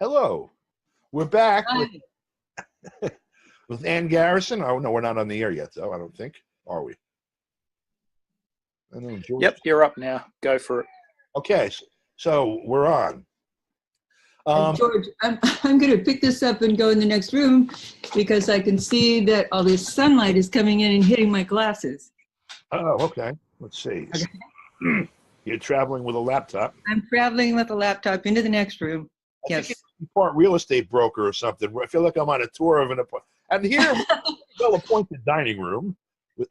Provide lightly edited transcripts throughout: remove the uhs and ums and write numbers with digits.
Hello. We're back Hi. with Ann Garrison. Oh, no, we're not on the air yet, though, I don't think. Are we? And then George. Yep, you're up now. Go for it. Okay, so we're on. George, I'm going to pick this up and go in the next room because I can see that all this sunlight is coming in and hitting my glasses. Oh, okay. Let's see. Okay. You're traveling with a laptop. I'm traveling with a laptop into the next room. I Yes. think you're a part real estate broker or something. I feel like I'm on a tour of an apartment. And here, well-appointed dining room.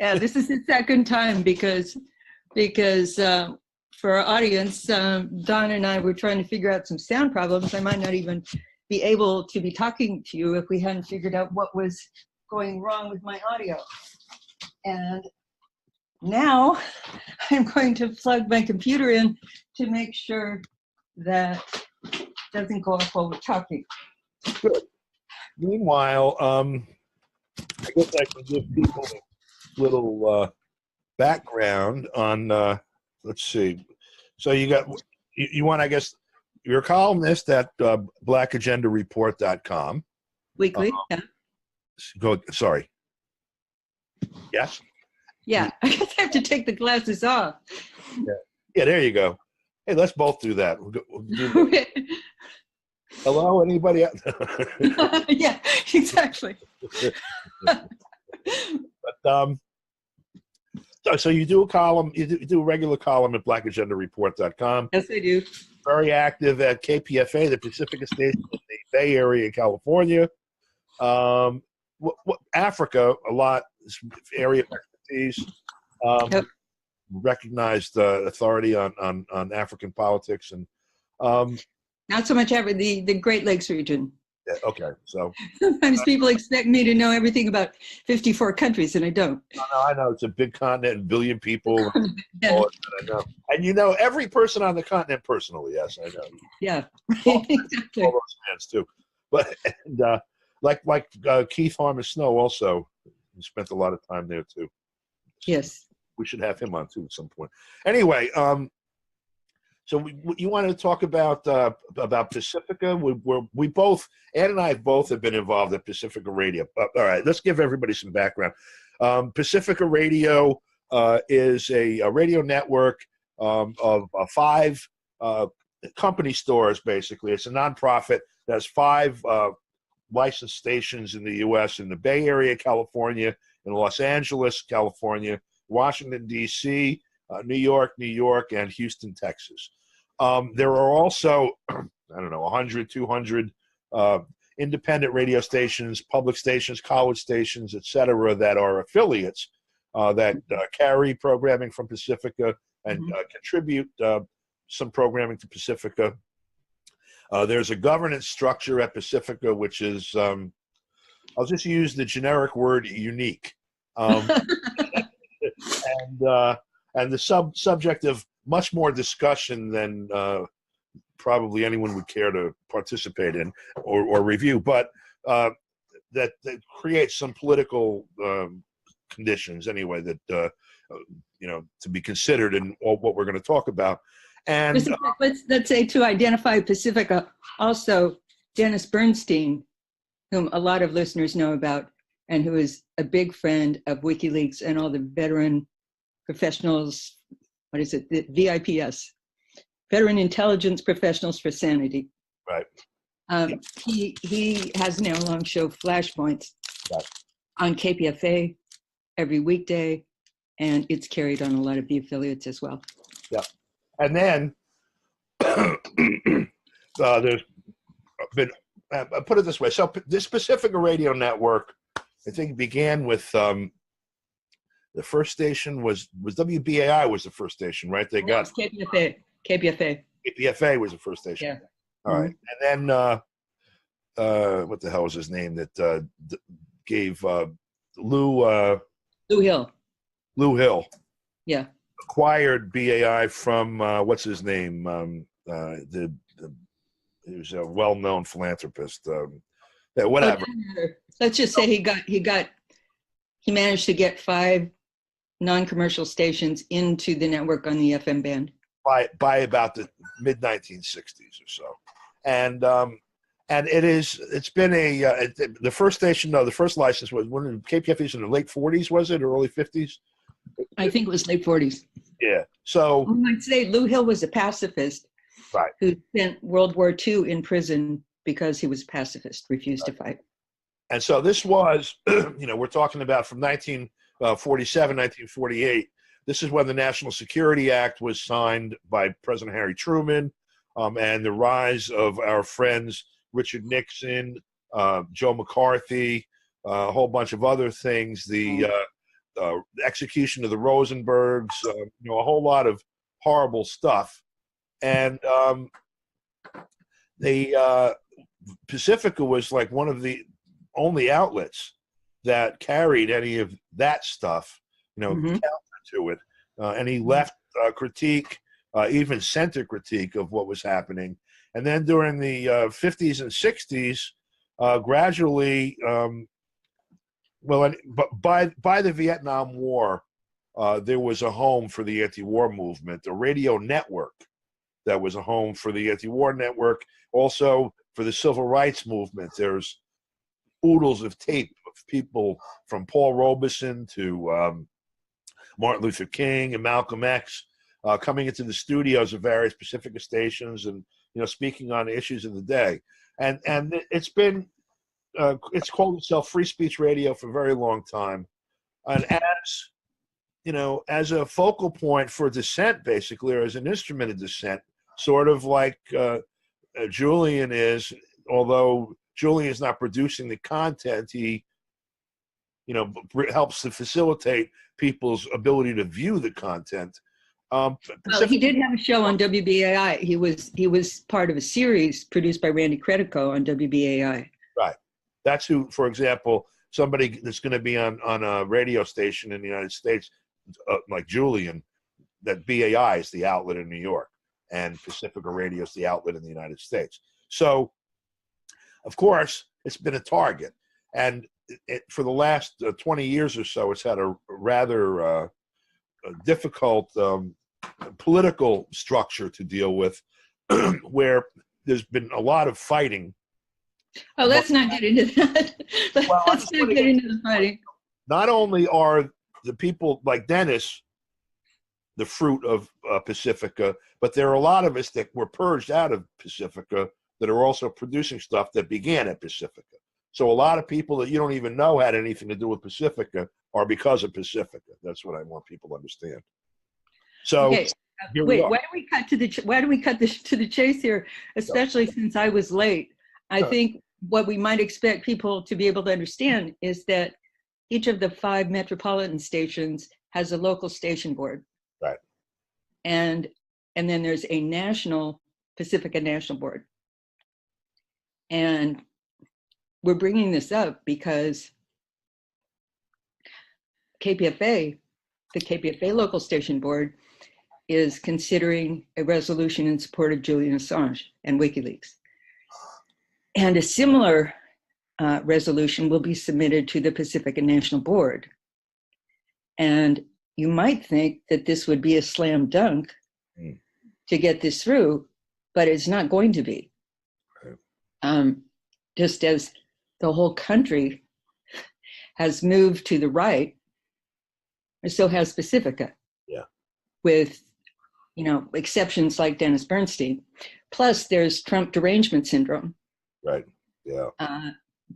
Yeah, this is the second time because for our audience, Don and I were trying to figure out some sound problems. I might not even be able to be talking to you if we hadn't figured out what was going wrong with my audio. And now I'm going to plug my computer in to make sure that it doesn't go off while we're talking. Good. Meanwhile, I guess I can give people a little background on, let's see. So you want, I guess, you're a columnist at blackagendareport.com. Weekly, yeah. Sorry. Yes? Yeah, I guess I have to take the glasses off. Yeah, there you go. Hey, let's both do that. We'll do that. Hello, anybody else? Yeah, exactly. But so you do a column, you do a regular column at blackagendareport.com. Yes, I do. Very active at KPFA, the Pacifica station in the Bay Area in California. Africa, a lot, area of expertise. Yep. Recognized authority on African politics and Not so much ever the Great Lakes region. yeah, okay, so Sometimes people expect me to know everything about 54 countries, and I don't. no, I know it's a big continent, and billion people. Yeah. All I know, and you know every person on the continent personally. Yes, I know. Yeah, All exactly. those fans too, but and like Keith Harmer Snow also, he spent a lot of time there too. Yes. We should have him on too at some point. Anyway, so you wanted to talk about Pacifica. We both, Ann and I both have been involved at Pacifica Radio. All right, let's give everybody some background. Pacifica Radio is a radio network of 5 company stores. Basically, it's a nonprofit that has 5 licensed stations in the U.S. in the Bay Area, California, in Los Angeles, California, Washington, D.C., New York, and Houston, Texas. There are also, I don't know, 100, 200 independent radio stations, public stations, college stations, et cetera, that are affiliates that carry programming from Pacifica and contribute some programming to Pacifica. There's a governance structure at Pacifica, which is, I'll just use the generic word unique. And the subject of much more discussion than probably anyone would care to participate in or review, but that creates some political conditions anyway that to be considered in what we're going to talk about. And let's say to identify Pacifica, also Dennis Bernstein, whom a lot of listeners know about, and who is a big friend of WikiLeaks and all the veteran professionals, what is it, the VIPS, Veteran Intelligence Professionals for Sanity. Right. He has an hour-long show, Flashpoints, right, on KPFA every weekday, and it's carried on a lot of the affiliates as well. Yeah. And then there's been, put it this way, so this Pacifica Radio Network, I think, began with the first station was WBAI was the first station, right? They got KPFA. KPFA was the first station. Yeah. All right. And then what the hell was his name that gave Lou Hill. Lou Hill. Yeah. Acquired BAI from what's his name? He was a well-known philanthropist. Whatever. Let's just say he managed to get 5 non-commercial stations into the network on the FM band by about the mid 1960s or so, and and it's been the first station, no, the first license was when KPFA in the late 40s, was it, or early 50s? I think it was late 40s. Yeah. So I might say Lou Hill was a pacifist, right, who spent World War II in prison because he was a pacifist, refused to fight. and so this was, we're talking about from 1947, 1948. This is when the National Security Act was signed by President Harry Truman, and the rise of our friends Richard Nixon, Joe McCarthy, a whole bunch of other things, the execution of the Rosenbergs, a whole lot of horrible stuff. And the Pacifica was like one of the only outlets that carried any of that stuff, counter to it. Any left critique, even center critique of what was happening. And then during the 50s and 60s, gradually, by the Vietnam War, there was a home for the anti-war movement, a radio network that was a home for the anti-war network. Also, for the civil rights movement, there's oodles of tape of people from Paul Robeson to Martin Luther King and Malcolm X coming into the studios of various Pacifica stations and speaking on issues of the day. And it's been it's called itself Free Speech Radio for a very long time, and as a focal point for dissent, basically, or as an instrument of dissent, sort of like Julian is. Although Julian is not producing the content, he helps to facilitate people's ability to view the content. Well, he did have a show on WBAI. He was part of a series produced by Randy Credico on WBAI. Right. That's who, for example, somebody that's going to be on a radio station in the United States, like Julian, that BAI is the outlet in New York, and Pacifica Radio is the outlet in the United States. So, of course, it's been a target. And for the last 20 years or so, it's had a rather difficult political structure to deal with, where there's been a lot of fighting. Oh, let's not get into that. Let's not get into the fighting. Not only are the people like Dennis the fruit of Pacifica, but there are a lot of us that were purged out of Pacifica that are also producing stuff that began at Pacifica. So a lot of people that you don't even know had anything to do with Pacifica are because of Pacifica. That's what I want people to understand. So okay. Wait, why do we cut to the chase here? Especially since I was late. I think what we might expect people to be able to understand is that each of the 5 metropolitan stations has a local station board. Right. And then there's a national Pacifica National Board. And we're bringing this up because the KPFA local station board is considering a resolution in support of Julian Assange and WikiLeaks. And a similar resolution will be submitted to the Pacifica National Board. And you might think that this would be a slam dunk to get this through, but it's not going to be. Just as the whole country has moved to the right, so has Pacifica. Yeah. With, exceptions like Dennis Bernstein. Plus, there's Trump derangement syndrome. Right. Yeah.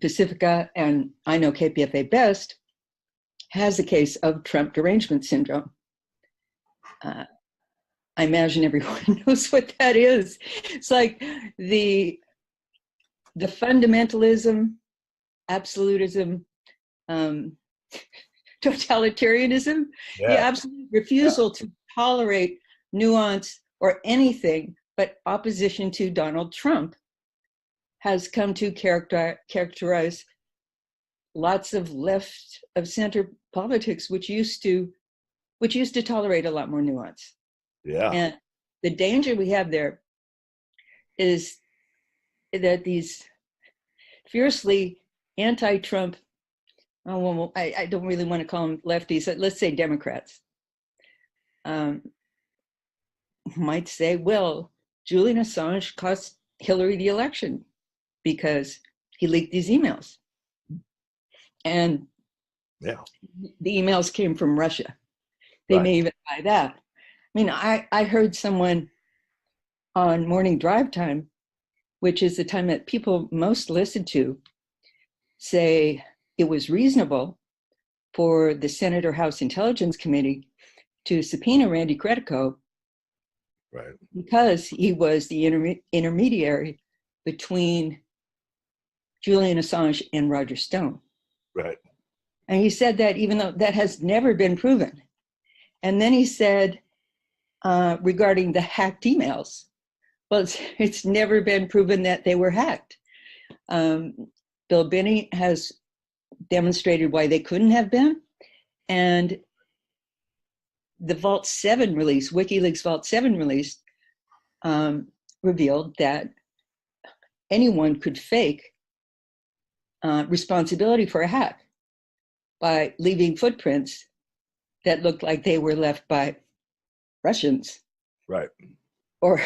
Pacifica, and I know KPFA best, has a case of Trump derangement syndrome. I imagine everyone knows what that is. It's like the fundamentalism, absolutism, totalitarianism, the absolute refusal to tolerate nuance or anything but opposition to Donald Trump has come to characterize lots of left of center politics, which used to tolerate a lot more nuance. Yeah. And the danger we have there is that these fiercely anti-Trump, I don't really want to call them lefties, let's say Democrats, might say, well, Julian Assange cost Hillary the election. because he leaked these emails. And Yeah. the emails came from Russia. They may even buy that. I mean, I heard someone on morning drive time, which is the time that people most listen to, say it was reasonable for the Senate or House Intelligence Committee to subpoena Randy Credico because he was the intermediary between Julian Assange and Roger Stone. Right. And he said that even though that has never been proven. And then he said regarding the hacked emails, well, it's never been proven that they were hacked. Bill Binney has demonstrated why they couldn't have been. And the Vault 7 release, WikiLeaks Vault 7 release, revealed that anyone could fake responsibility for a hack by leaving footprints that looked like they were left by Russians. Right. Or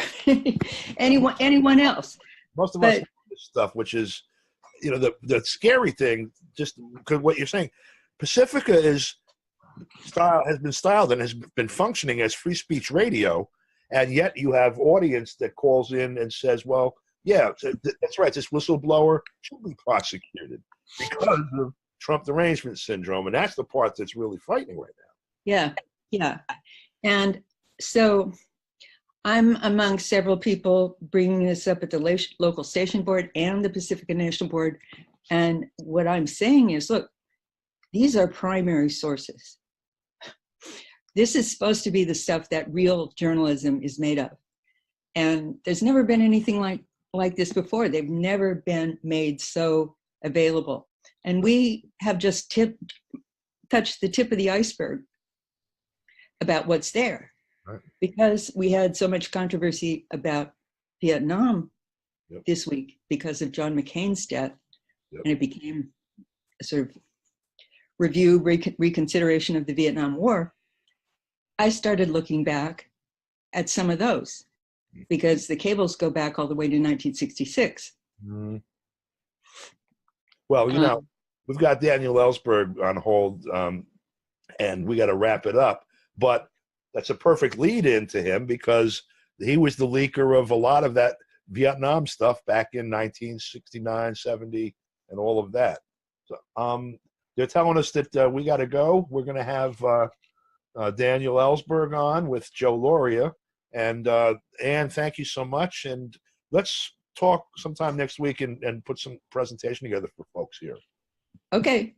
anyone else. Most of us know this stuff, which is, you know, the scary thing, just because what you're saying, Pacifica has been styled and has been functioning as free speech radio, and yet you have audience that calls in and says, well, yeah, that's right, this whistleblower should be prosecuted because of Trump derangement syndrome, and that's the part that's really frightening right now. Yeah. And so I'm among several people bringing this up at the local station board and the Pacifica National Board. And what I'm saying is, look, these are primary sources. This is supposed to be the stuff that real journalism is made of. And there's never been anything like this before. They've never been made so available. And we have just touched the tip of the iceberg about what's there. Right. Because we had so much controversy about Vietnam this week because of John McCain's death. And it became a sort of review, reconsideration of the Vietnam War. I started looking back at some of those because the cables go back all the way to 1966. Mm. Well, you know, we've got Daniel Ellsberg on hold, and we got to wrap it up. But that's a perfect lead into him because he was the leaker of a lot of that Vietnam stuff back in 1969, 70, and all of that. So they're telling us that we got to go. We're going to have Daniel Ellsberg on with Joe Lauria. And Anne, thank you so much. And let's talk sometime next week and put some presentation together for folks here. Okay.